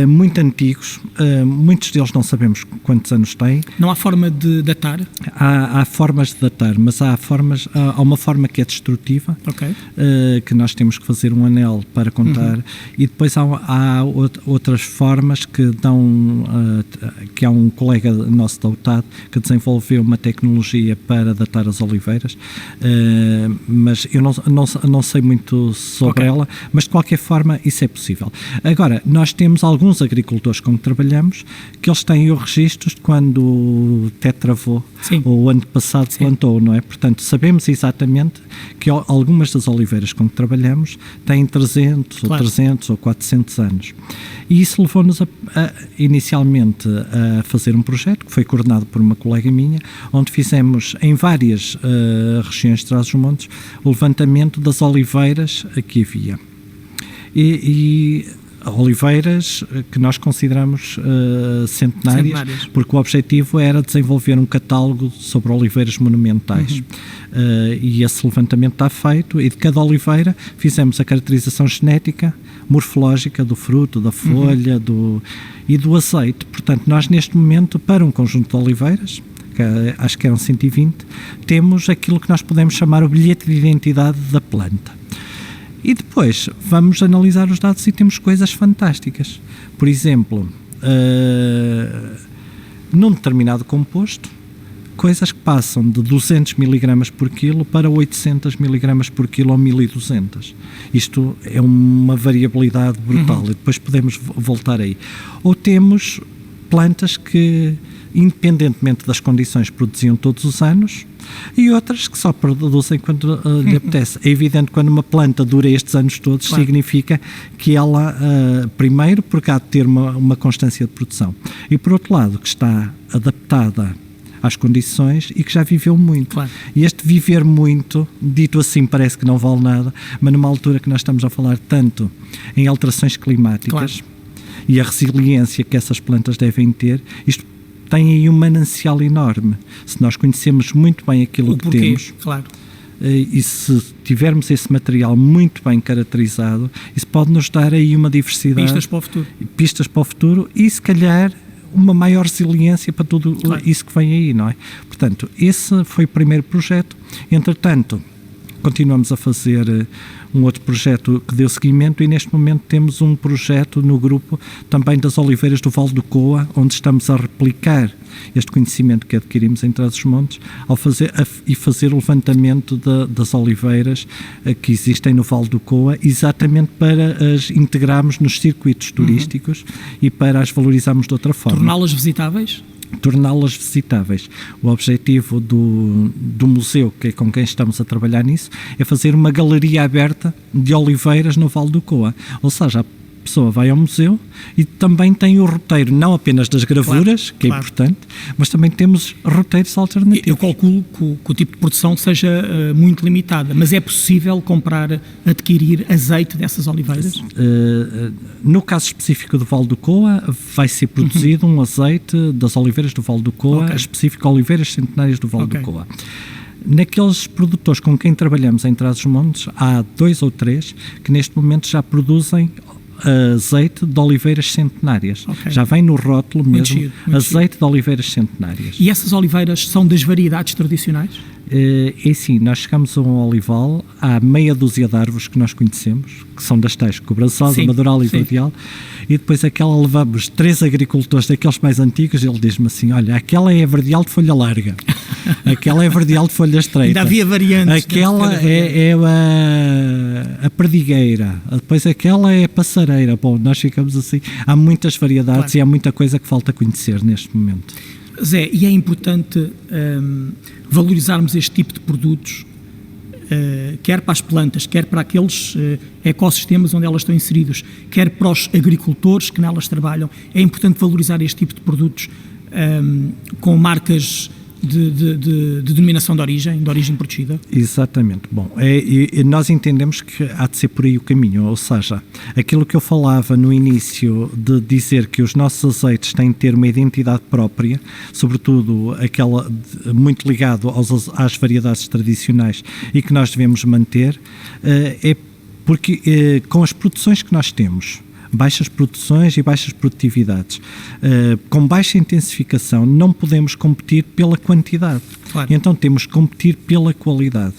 muito antigos, muitos deles não sabemos quantos anos têm. Não há forma de datar? Há formas de datar, mas há uma forma que é destrutiva, que nós temos que fazer um anel para contar, e depois há outras formas que dão, que há um colega nosso da UTAD que desenvolveu uma tecnologia para datar as oliveiras, mas eu não sei muito sobre ela, mas de qualquer forma isso é possível. Agora, nós temos alguns agricultores com que trabalhamos que eles têm os registros de quando o tetravô ou o ano passado plantou, não é? Portanto, sabemos exatamente que algumas das oliveiras com que trabalhamos têm 300 ou 300 ou 400 anos. E isso levou-nos inicialmente a fazer um projeto que foi coordenado por uma colega minha, onde fizemos em várias regiões de Trás-os-Montes o levantamento das oliveiras que havia. E oliveiras que nós consideramos centenárias, porque o objetivo era desenvolver um catálogo sobre oliveiras monumentais. E esse levantamento está feito, e de cada oliveira fizemos a caracterização genética, morfológica do fruto, da folha e do azeite. Portanto, nós neste momento, para um conjunto de oliveiras, que acho que eram 120, temos aquilo que nós podemos chamar o bilhete de identidade da planta. E depois vamos analisar os dados e temos coisas fantásticas. Por exemplo, num determinado composto, coisas que passam de 200 miligramas por quilo para 800 miligramas por quilo ou 1200. Isto é uma variabilidade brutal, e depois podemos voltar aí. Ou temos plantas que, independentemente das condições, produziam todos os anos, e outras que só produzem quando lhe apetece. É evidente que quando uma planta dura estes anos todos, claro, significa que ela, primeiro, porque há de ter uma constância de produção, e por outro lado, que está adaptada às condições e que já viveu muito. Claro. E este viver muito, dito assim, parece que não vale nada, mas numa altura que nós estamos a falar tanto em alterações climáticas, claro, e a resiliência que essas plantas devem ter, isto tem aí um manancial enorme. Se nós conhecemos muito bem aquilo que temos, claro, e se tivermos esse material muito bem caracterizado, isso pode nos dar aí uma diversidade. Pistas para o futuro e, se calhar, uma maior resiliência para tudo, claro, isso que vem aí, não é? Portanto, esse foi o primeiro projeto. Entretanto, continuamos a fazer um outro projeto que deu seguimento, e neste momento temos um projeto no grupo também das oliveiras do Vale do Coa, onde estamos a replicar este conhecimento que adquirimos em Trás-os-Montes ao fazer o levantamento das oliveiras que existem no Vale do Coa, exatamente para as integrarmos nos circuitos turísticos e para as valorizarmos de outra forma. Torná-las visitáveis? Torná-las visitáveis. O objetivo do museu, que é com quem estamos a trabalhar nisso, é fazer uma galeria aberta de oliveiras no Vale do Coa. Ou seja, a pessoa vai ao museu e também tem o roteiro, não apenas das gravuras, claro, que é, claro, importante, mas também temos roteiros alternativos. Eu calculo que o tipo de produção seja muito limitada, mas é possível adquirir azeite dessas oliveiras? No caso específico do Vale do Coa, vai ser produzido um azeite das oliveiras do Vale do Coa, okay, específico oliveiras centenárias do Vale, okay, do Coa. Naqueles produtores com quem trabalhamos em Trás-os-Montes, há 2 ou 3 que neste momento já produzem azeite de oliveiras centenárias. Okay. Já vem no rótulo mesmo, azeite de oliveiras centenárias. E essas oliveiras são das variedades tradicionais? É sim, nós chegamos a um olival, há meia dúzia de árvores que nós conhecemos, que são das tais, cobraçosa, madural e verdeal, e depois aquela levamos 3 agricultores daqueles mais antigos, ele diz-me assim, olha, aquela é verdeal de folha larga, aquela é verdeal de folha estreita. Ainda havia variantes. Aquela é a perdigueira, depois aquela é a passareira. Bom, nós ficamos assim, há muitas variedades, claro, e há muita coisa que falta conhecer neste momento. Zé, e é importante valorizarmos este tipo de produtos, quer para as plantas, quer para aqueles ecossistemas onde elas estão inseridos, quer para os agricultores que nelas trabalham. É importante valorizar este tipo de produtos com marcas de denominação de origem protegida? Exatamente. Bom, nós entendemos que há de ser por aí o caminho, ou seja, aquilo que eu falava no início de dizer que os nossos azeites têm de ter uma identidade própria, sobretudo aquela muito ligado às variedades tradicionais e que nós devemos manter, é porque com as produções que nós temos, baixas produções e baixas produtividades, com baixa intensificação, não podemos competir pela quantidade. Claro. Então temos que competir pela qualidade.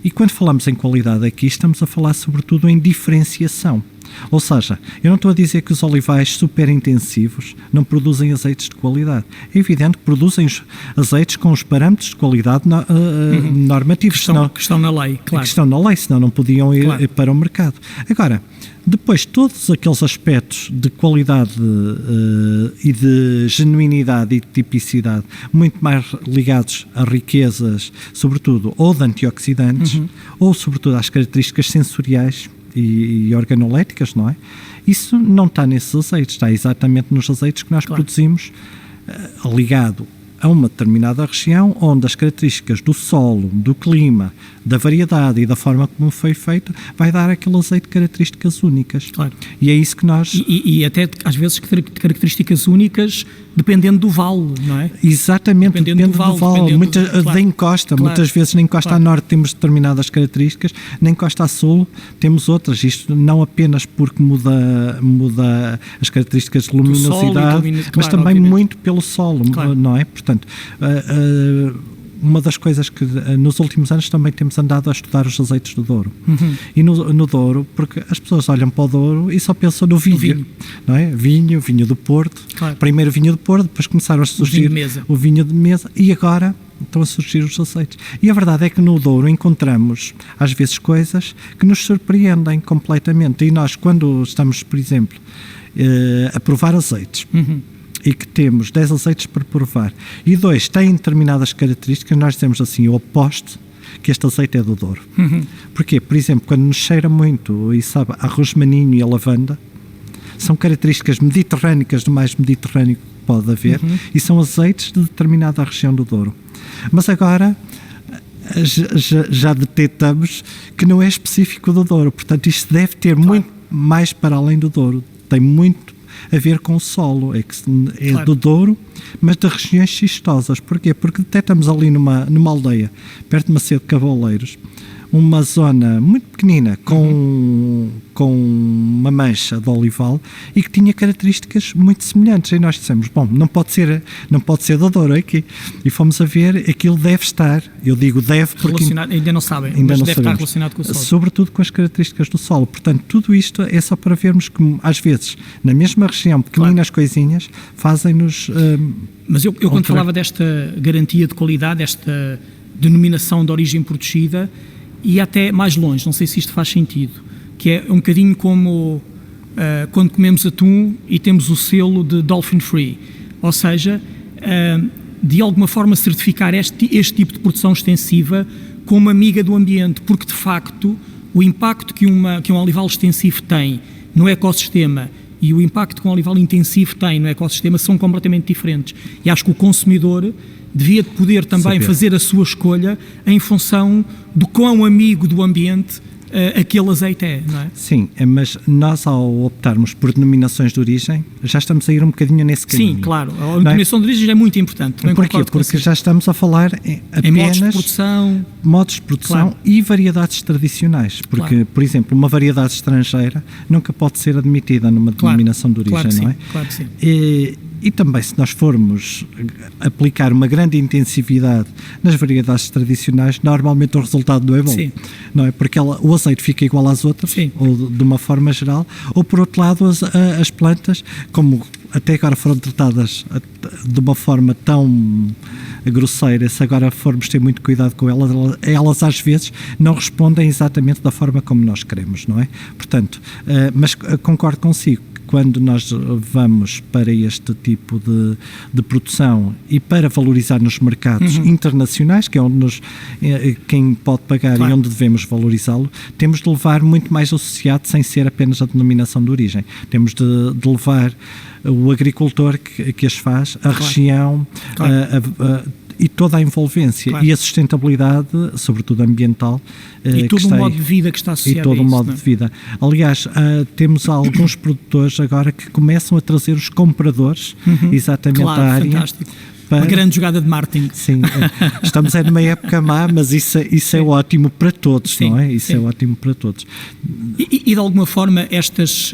E quando falamos em qualidade aqui, estamos a falar sobretudo em diferenciação. Ou seja, eu não estou a dizer que os olivais super intensivos não produzem azeites de qualidade. É evidente que produzem os azeites com os parâmetros de qualidade normativos. Que estão na lei, claro. Que estão na lei, senão não podiam ir, claro, para o mercado. Agora, depois, todos aqueles aspectos de qualidade e de genuinidade e de tipicidade, muito mais ligados a riquezas, sobretudo, ou de antioxidantes, ou sobretudo às características sensoriais e organoléticas, não é? Isso não está nesses azeites, está exatamente nos azeites que nós, claro, produzimos, ligado a uma determinada região, onde as características do solo, do clima, da variedade e da forma como foi feito, vai dar aquele azeite de características únicas. Claro. E é isso que nós... E até, às vezes, de características únicas, dependendo do vale, não é? Exatamente, depende do vale. Claro. Da encosta, claro, muitas vezes na encosta, claro, a norte temos determinadas características, na encosta a sul temos outras. Isto não apenas porque muda as características de luminosidade, mas claro, também obviamente, muito pelo solo, claro, não é? Portanto, uma das coisas que nos últimos anos também temos andado a estudar os azeites do Douro. E no Douro, porque as pessoas olham para o Douro e só pensam no vinho. Não é? Vinho do Porto, claro, primeiro vinho do Porto, depois começaram a surgir o vinho de mesa, e agora estão a surgir os azeites. E a verdade é que no Douro encontramos, às vezes, coisas que nos surpreendem completamente. E nós, quando estamos, por exemplo, a provar azeites, e que temos 10 azeites para provar, e 2 têm determinadas características, nós dizemos assim, eu aposto que este azeite é do Douro. Porquê? Por exemplo, quando nos cheira muito, e sabe, a rosmaninho e a lavanda, são características mediterrânicas do mais mediterrâneo que pode haver, e são azeites de determinada região do Douro. Mas agora já detectamos que não é específico do Douro, portanto isto deve ter muito mais para além do Douro, tem muito a ver com o solo, é do Douro, mas de regiões xistosas. Porquê? Porque detectamos ali numa aldeia, perto de Macedo de Cavaleiros, uma zona muito pequenina com uma mancha de olival e que tinha características muito semelhantes. E nós dissemos, bom, não pode ser do Douro aqui. E fomos a ver, aquilo deve estar, eu digo deve porque... Ainda não sabem, mas deve estar relacionado com o solo. Sobretudo com as características do solo. Portanto, tudo isto é só para vermos que, às vezes, na mesma região, pequeninas coisinhas, fazem-nos... Mas eu quando falava desta garantia de qualidade, desta denominação de origem protegida, e até mais longe, não sei se isto faz sentido, que é um bocadinho como quando comemos atum e temos o selo de Dolphin Free, ou seja, de alguma forma certificar este tipo de produção extensiva como amiga do ambiente, porque de facto o impacto que um olival extensivo tem no ecossistema e o impacto que um olival intensivo tem no ecossistema são completamente diferentes, e acho que o consumidor devia poder também fazer a sua escolha em função do quão amigo do ambiente aquele azeite é, não é? Sim, mas nós ao optarmos por denominações de origem, já estamos a ir um bocadinho nesse caminho. Sim, claro, a denominação de origem é muito importante. Porquê? Porque já estamos a falar apenas modos de produção e variedades tradicionais, porque, por exemplo, uma variedade estrangeira nunca pode ser admitida numa denominação de origem, não é? Claro que sim. E também, se nós formos aplicar uma grande intensividade nas variedades tradicionais, normalmente o resultado não é bom. Sim. Não é? Porque o azeite fica igual às outras, ou de uma forma geral, ou por outro lado as plantas, como até agora foram tratadas de uma forma tão grosseira, se agora formos ter muito cuidado com elas às vezes não respondem exatamente da forma como nós queremos, não é? Portanto, mas concordo consigo, quando nós vamos para este tipo de produção e para valorizar nos mercados internacionais, que é onde quem pode pagar e onde devemos valorizá-lo, temos de levar muito mais associado, sem ser apenas a denominação de origem. Temos de levar o agricultor que as faz, a região, e toda a envolvência e a sustentabilidade, sobretudo ambiental, e todo o modo de vida que está associado a isso. E todo o modo de vida. Aliás, temos alguns produtores agora que começam a trazer os compradores exatamente à área. Fantástico. Uma grande jogada de marketing. Sim, estamos numa época má, mas isso é ótimo para todos, não é? Isso é ótimo para todos. E de alguma forma estas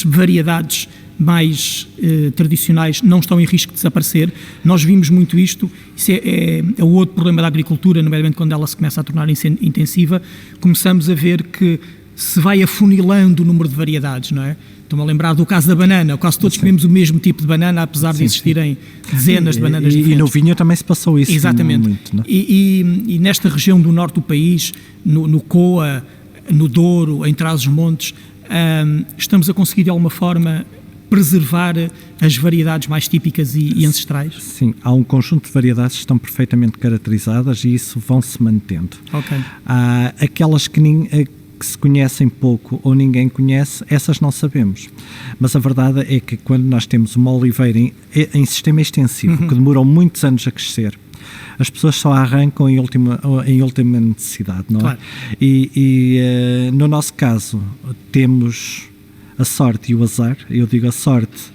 variedades mais tradicionais não estão em risco de desaparecer. Nós vimos muito isto. Isso é o outro problema da agricultura, nomeadamente quando ela se começa a tornar intensiva. Começamos a ver que se vai afunilando o número de variedades, não é? Estou-me a lembrar do caso da banana. Quase todos comemos o mesmo tipo de banana, apesar de existirem dezenas de bananas diferentes. E no vinho também se passou isso. Exatamente. Muito, não é? E nesta região do norte do país, no Coa, no Douro, em Trás-os-Montes, estamos a conseguir de alguma forma preservar as variedades mais típicas e ancestrais? Sim, há um conjunto de variedades que estão perfeitamente caracterizadas e isso vão-se mantendo. Ok. Há aquelas que se conhecem pouco ou ninguém conhece, essas não sabemos. Mas a verdade é que quando nós temos uma oliveira em sistema extensivo, que demorou muitos anos a crescer, as pessoas só arrancam em última necessidade, não é? Claro. E no nosso caso, temos a sorte e o azar. Eu digo a sorte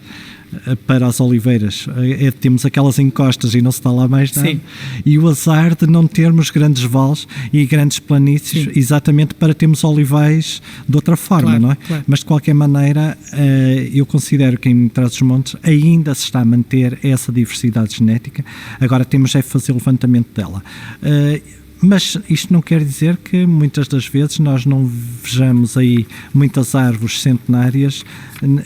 para as oliveiras, temos aquelas encostas e não se está lá mais nada. Sim. E o azar de não termos grandes vales e grandes planícies, sim, exatamente para termos olivais de outra forma, claro, não é? Claro. Mas de qualquer maneira, eu considero que em Trás-os-Montes ainda se está a manter essa diversidade genética. Agora temos é fazer o levantamento dela. Mas isto não quer dizer que muitas das vezes nós não vejamos aí muitas árvores centenárias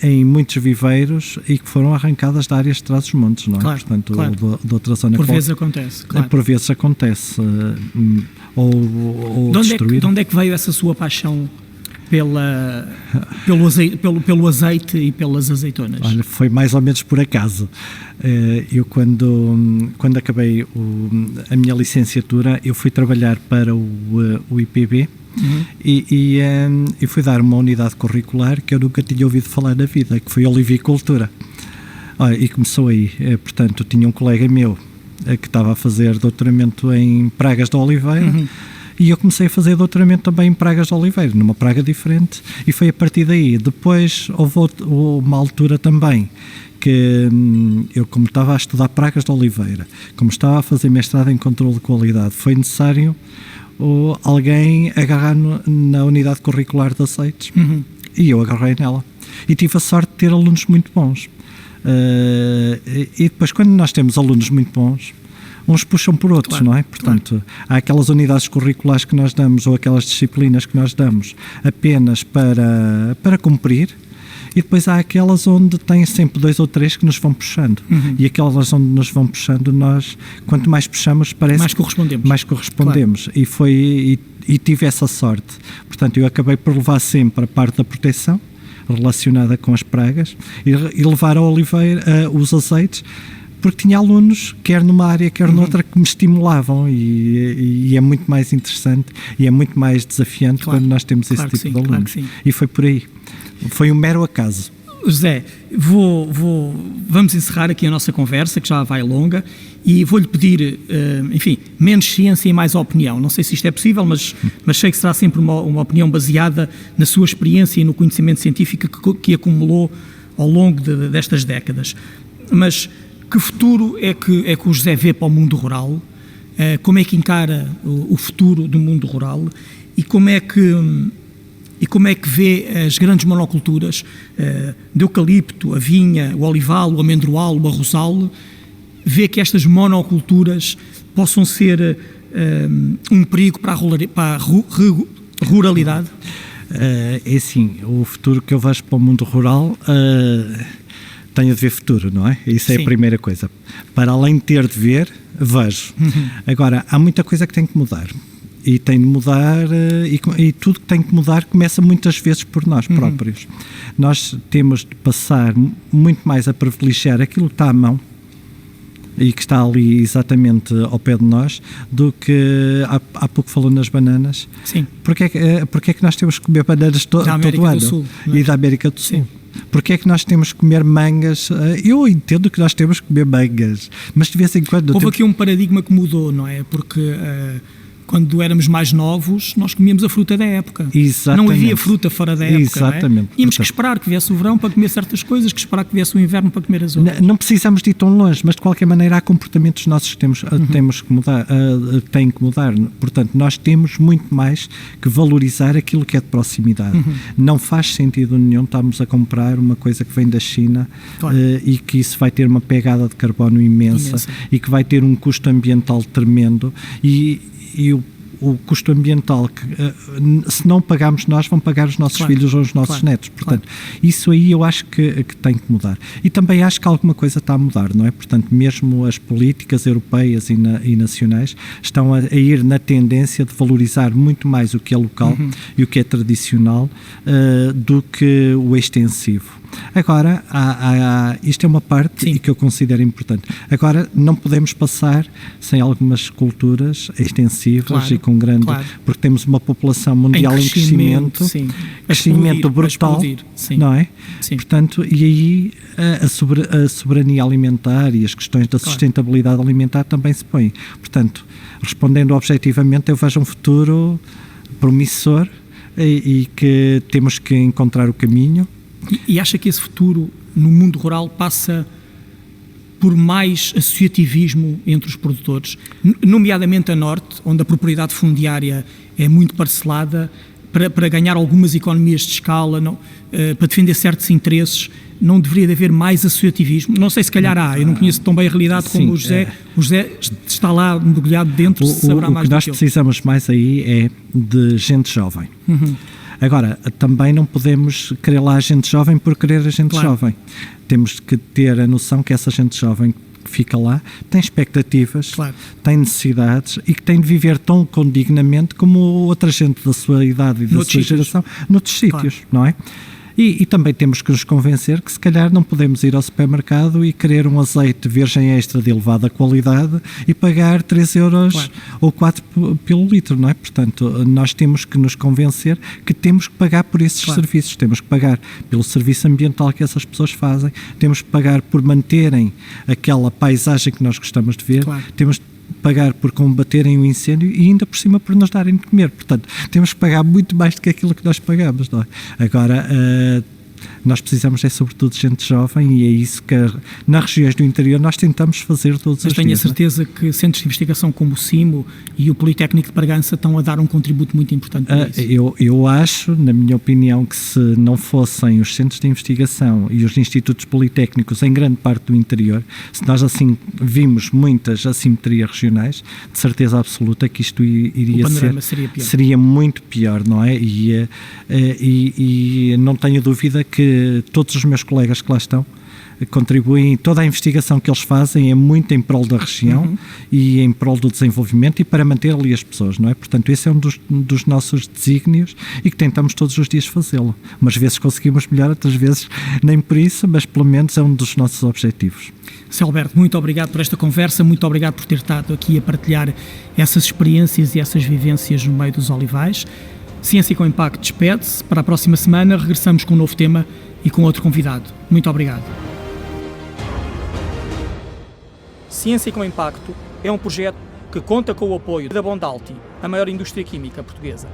em muitos viveiros e que foram arrancadas de áreas de Trás-os-Montes, não é? Claro, Portanto, claro. de outra zona. Por vezes acontece, claro. Por vezes acontece. Ou destruir. De onde é que veio essa sua paixão pelo azeite e pelas azeitonas? Olha, foi mais ou menos por acaso. Eu quando acabei a minha licenciatura, eu fui trabalhar para o IPB. E fui dar uma unidade curricular que eu nunca tinha ouvido falar na vida, que foi olivicultura. E começou aí. Portanto, tinha um colega meu que estava a fazer doutoramento em pragas de oliveira. E eu comecei a fazer doutoramento também em pragas de oliveira, numa praga diferente, e foi a partir daí. Depois houve uma altura também que eu, como estava a estudar pragas de oliveira, como estava a fazer mestrado em controle de qualidade, foi necessário alguém agarrar na unidade curricular de aceites. E eu agarrei nela. E tive a sorte de ter alunos muito bons. E depois, quando nós temos alunos muito bons, uns puxam por outros, claro, não é? Portanto, claro, há aquelas unidades curriculares que nós damos ou aquelas disciplinas que nós damos apenas para cumprir, e depois há aquelas onde tem sempre 2 ou 3 que nos vão puxando. E aquelas onde nos vão puxando, nós, quanto mais puxamos, parece mais correspondemos. Claro. E tive essa sorte. Portanto, eu acabei por levar sempre a parte da proteção relacionada com as pragas e levar a oliveira, os azeites, porque tinha alunos, quer numa área, quer noutra, que me estimulavam, e é muito mais interessante e é muito mais desafiante, claro, quando nós temos esse tipo de alunos. Claro, e foi por aí. Foi um mero acaso. José, vamos encerrar aqui a nossa conversa, que já vai longa, e vou-lhe pedir, menos ciência e mais opinião. Não sei se isto é possível, mas sei que será sempre uma opinião baseada na sua experiência e no conhecimento científico que acumulou ao longo destas décadas. Mas que futuro é que o José vê para o mundo rural? Como é que encara o futuro do mundo rural? E como é que vê as grandes monoculturas de eucalipto, a vinha, o olival, o amendroal, o arrozal? Vê que estas monoculturas possam ser um perigo para a ruralidade? É assim, o futuro que eu vejo para o mundo rural tem a ver futuro, não é? Isso é a primeira coisa. Para além de ter de ver, vejo. Agora, há muita coisa que tem que mudar. E tem de mudar, e tudo que tem que mudar começa muitas vezes por nós próprios. Nós temos de passar muito mais a privilegiar aquilo que está à mão e que está ali exatamente ao pé de nós, do que há pouco falou nas bananas. Sim. Porque é que nós temos que comer bananas todo ano? Sul, e da América do Sul. Sim. Porque é que nós temos que comer mangas? Eu entendo que nós temos que comer mangas, mas de vez em quando... Houve aqui um paradigma que mudou, não é? Porque quando éramos mais novos, nós comíamos a fruta da época. Exatamente. Não havia fruta fora da época. Exatamente. Não é? Tínhamos que esperar que viesse o verão para comer certas coisas, que esperar que viesse o inverno para comer as outras. Não precisamos de ir tão longe, mas de qualquer maneira há comportamentos nossos que temos que mudar, têm que mudar. Portanto, nós temos muito mais que valorizar aquilo que é de proximidade. Não faz sentido nenhum estarmos a comprar uma coisa que vem da China, claro, e que isso vai ter uma pegada de carbono imensa. E que vai ter um custo ambiental tremendo, e o custo ambiental que, se não pagarmos nós, vão pagar os nossos filhos ou os nossos netos. Portanto, isso aí eu acho que tem que mudar. E também acho que alguma coisa está a mudar, não é? Portanto, mesmo as políticas europeias e nacionais estão a ir na tendência de valorizar muito mais o que é local e o que é tradicional do que o extensivo. Agora, isto é uma parte que eu considero importante. Agora, não podemos passar sem algumas culturas extensivas e com grande... Porque temos uma população mundial em crescimento brutal, não é? Sim. Portanto, e aí a soberania alimentar e as questões da sustentabilidade alimentar também se põem. Portanto, respondendo objetivamente, eu vejo um futuro promissor e que temos que encontrar o caminho. E acha que esse futuro no mundo rural passa por mais associativismo entre os produtores, nomeadamente a norte, onde a propriedade fundiária é muito parcelada? para ganhar algumas economias de escala, não, para defender certos interesses, não deveria de haver mais associativismo? Não sei, se calhar há, eu não conheço tão bem a realidade como o José. O José está lá mergulhado dentro, saberá mais do que eu. O que nós precisamos mais aí é de gente jovem. Agora, também não podemos querer lá a gente jovem por querer a gente jovem. Temos que ter a noção que essa gente jovem que fica lá tem expectativas, tem necessidades e que tem de viver tão condignamente como outra gente da sua idade e da sua geração noutros sítios, não é? E também temos que nos convencer que se calhar não podemos ir ao supermercado e querer um azeite virgem extra de elevada qualidade e pagar 3 euros ou 4 pelo litro, não é? Portanto, nós temos que nos convencer que temos que pagar por esses serviços, temos que pagar pelo serviço ambiental que essas pessoas fazem, temos que pagar por manterem aquela paisagem que nós gostamos de ver, temos pagar por combaterem o incêndio e ainda por cima por nos darem de comer. Portanto, temos que pagar muito mais do que aquilo que nós pagamos, não é? Agora, nós precisamos sobretudo de gente jovem e é isso que nas regiões do interior nós tentamos fazer todos os dias. Mas tenho a certeza que centros de investigação como o CIMO e o Politécnico de Bragança estão a dar um contributo muito importante para isso. Eu acho, na minha opinião, que se não fossem os centros de investigação e os institutos politécnicos em grande parte do interior, se nós assim vimos muitas assimetrias regionais, de certeza absoluta que isto iria seria muito pior, não é? E não tenho dúvida que todos os meus colegas que lá estão contribuem, toda a investigação que eles fazem é muito em prol da região e em prol do desenvolvimento e para manter ali as pessoas, não é? Portanto, esse é um dos nossos desígnios e que tentamos todos os dias fazê-lo. Umas vezes conseguimos melhor, outras vezes nem por isso, mas pelo menos é um dos nossos objetivos. Sr. Alberto, muito obrigado por esta conversa, muito obrigado por ter estado aqui a partilhar essas experiências e essas vivências no meio dos olivais. Ciência com Impacto despede-se. Para a próxima semana regressamos com um novo tema e com outro convidado. Muito obrigado. Ciência com Impacto é um projeto que conta com o apoio da Bondalti, a maior indústria química portuguesa.